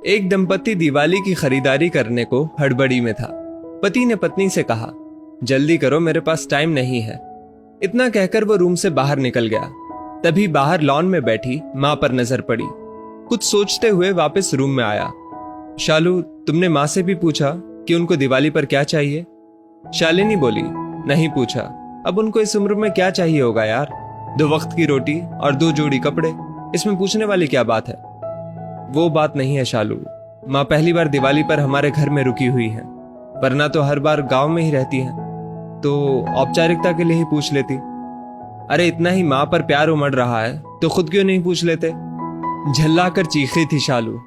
एक दंपति दिवाली की खरीदारी करने को हड़बड़ी में था। पति ने पत्नी से कहा, जल्दी करो, मेरे पास टाइम नहीं है। इतना कहकर वो रूम से बाहर निकल गया। तभी बाहर लॉन में बैठी मां पर नजर पड़ी। कुछ सोचते हुए वापस रूम में आया। शालू, तुमने मां से भी पूछा कि उनको दिवाली पर क्या चाहिए? शालिनी बोली, नहीं पूछा। अब उनको इस उम्र में क्या चाहिए होगा यार? 2 वक्त की रोटी और 2 जोड़ी कपड़े, इसमें पूछने वाली क्या बात है? वो बात नहीं है शालू, माँ पहली बार दिवाली पर हमारे घर में रुकी हुई है, वरना तो हर बार गांव में ही रहती है, तो औपचारिकता के लिए ही पूछ लेती। अरे इतना ही माँ पर प्यार उमड़ रहा है तो खुद क्यों नहीं पूछ लेते? झल्ला कर चीखी थी शालू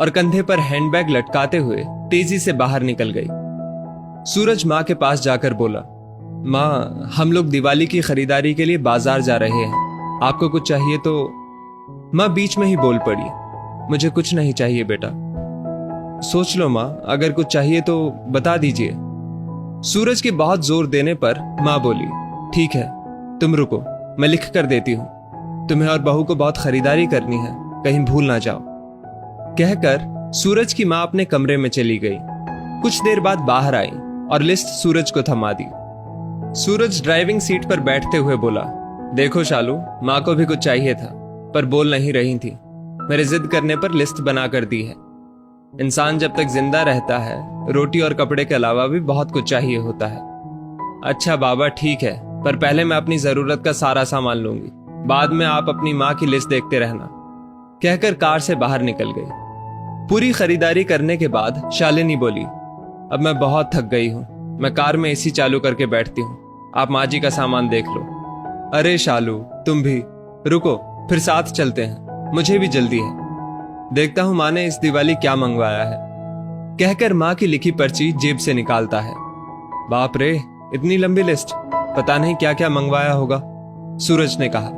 और कंधे पर हैंडबैग लटकाते हुए तेजी से बाहर निकल गई। सूरज माँ के पास जाकर बोला, माँ हम लोग दिवाली की खरीदारी के लिए बाजार जा रहे हैं, आपको कुछ चाहिए तो? माँ बीच में ही बोल पड़ी, मुझे कुछ नहीं चाहिए बेटा। सोच लो माँ, अगर कुछ चाहिए तो बता दीजिए। सूरज के बहुत जोर देने पर माँ बोली, ठीक है तुम रुको, मैं लिख कर देती हूँ, तुम्हें और बहू को बहुत खरीदारी करनी है, कहीं भूल ना जाओ। कहकर सूरज की माँ अपने कमरे में चली गई। कुछ देर बाद बाहर आई और लिस्ट सूरज को थमा दी। सूरज ड्राइविंग सीट पर बैठते हुए बोला, देखो शालू, माँ को भी कुछ चाहिए था पर बोल नहीं रही थी, मेरे जिद करने पर लिस्ट बना कर दी है। इंसान जब तक जिंदा रहता है रोटी और कपड़े के अलावा भी बहुत कुछ चाहिए होता है। अच्छा बाबा ठीक है, पर पहले मैं अपनी जरूरत का सारा सामान लूंगी, बाद में आप अपनी माँ की लिस्ट देखते रहना। कहकर कार से बाहर निकल गई। पूरी खरीदारी करने के बाद शालिनी बोली, अब मैं बहुत थक गई हूँ, मैं कार में एसी चालू करके बैठती हूँ, आप माँ जी का सामान देख लो। अरे शालू तुम भी रुको, फिर साथ चलते हैं, मुझे भी जल्दी है, देखता हूं माँ ने इस दिवाली क्या मंगवाया है। कहकर माँ की लिखी पर्ची जेब से निकालता है। बाप रे, इतनी लंबी लिस्ट, पता नहीं क्या क्या मंगवाया होगा। सूरज ने कहा,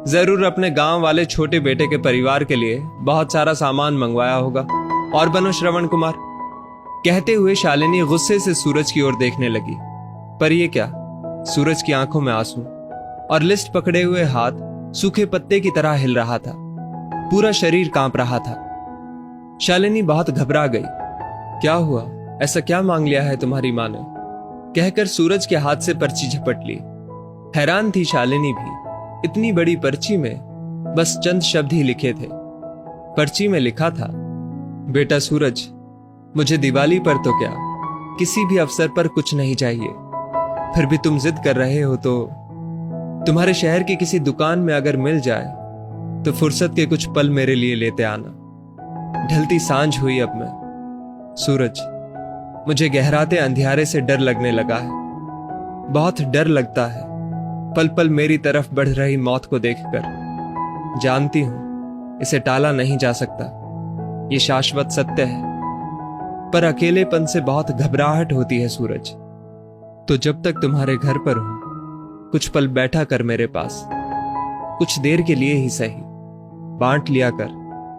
जरूर अपने गांव वाले छोटे बेटे के परिवार के लिए बहुत सारा सामान मंगवाया होगा, और बनो श्रवण कुमार। कहते हुए शालिनी गुस्से से सूरज की ओर देखने लगी, पर ये क्या? सूरज की आंखों में आंसू और लिस्ट पकड़े हुए हाथ सूखे पत्ते की तरह हिल रहा था, पूरा शरीर कांप रहा था। शालिनी बहुत घबरा गई। क्या हुआ? ऐसा क्या मांग लिया है तुम्हारी मां ने? कहकर सूरज के हाथ से पर्ची झपट ली। हैरान थी शालिनी भी, इतनी बड़ी पर्ची में बस चंद शब्द ही लिखे थे। पर्ची में लिखा था, बेटा सूरज, मुझे दिवाली पर तो क्या, किसी भी अवसर पर कुछ नहीं चाहिए, फिर भी तुम जिद कर रहे हो तो तुम्हारे शहर की किसी दुकान में अगर मिल जाए तो फुर्सत के कुछ पल मेरे लिए लेते आना। ढलती सांझ हुई अब मैं। सूरज, मुझे गहराते अंधियारे से डर लगने लगा है, बहुत डर लगता है पल पल मेरी तरफ बढ़ रही मौत को देखकर। जानती हूं इसे टाला नहीं जा सकता, ये शाश्वत सत्य है, पर अकेलेपन से बहुत घबराहट होती है सूरज। तो जब तक तुम्हारे घर पर हूं, कुछ पल बैठा कर मेरे पास, कुछ देर के लिए ही सही, बांट लिया कर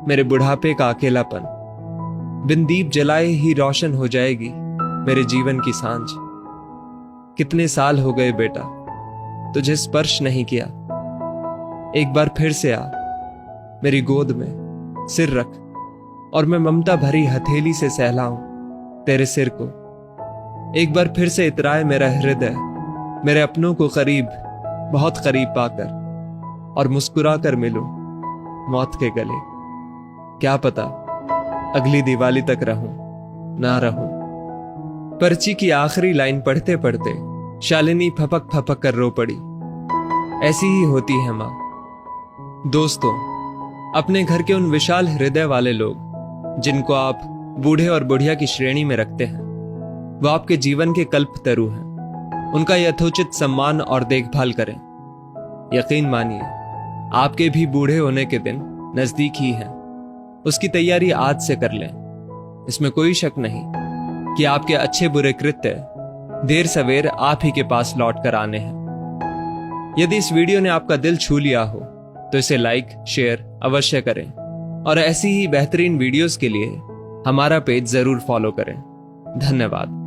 मेरे बुढ़ापे का अकेलापन। बिन दीप जलाए ही रोशन हो जाएगी मेरे जीवन की सांझ। कितने साल हो गए बेटा तुझे स्पर्श नहीं किया, एक बार फिर से आ, मेरी गोद में सिर रख और मैं ममता भरी हथेली से सहलाऊं तेरे सिर को। एक बार फिर से इतराए मेरा हृदय मेरे अपनों को करीब, बहुत करीब पाकर, और मुस्कुरा कर मिलूं मौत के गले। क्या पता अगली दिवाली तक रहूं ना रहूं। पर्ची की आखिरी लाइन पढ़ते पढ़ते शालिनी फपक फपक कर रो पड़ी। ऐसी ही होती है मां। दोस्तों, अपने घर के उन विशाल हृदय वाले लोग जिनको आप बूढ़े और बुढ़िया की श्रेणी में रखते हैं, वो आपके जीवन के कल्पतरु हैं। उनका यथोचित सम्मान और देखभाल करें। यकीन मानिए, आपके भी बूढ़े होने के दिन नजदीक ही हैं। उसकी तैयारी आज से कर लें। इसमें कोई शक नहीं कि आपके अच्छे बुरे कृत्य देर सवेर आप ही के पास लौट कर आने हैं। यदि इस वीडियो ने आपका दिल छू लिया हो तो इसे लाइक शेयर अवश्य करें, और ऐसी ही बेहतरीन वीडियोस के लिए हमारा पेज जरूर फॉलो करें। धन्यवाद।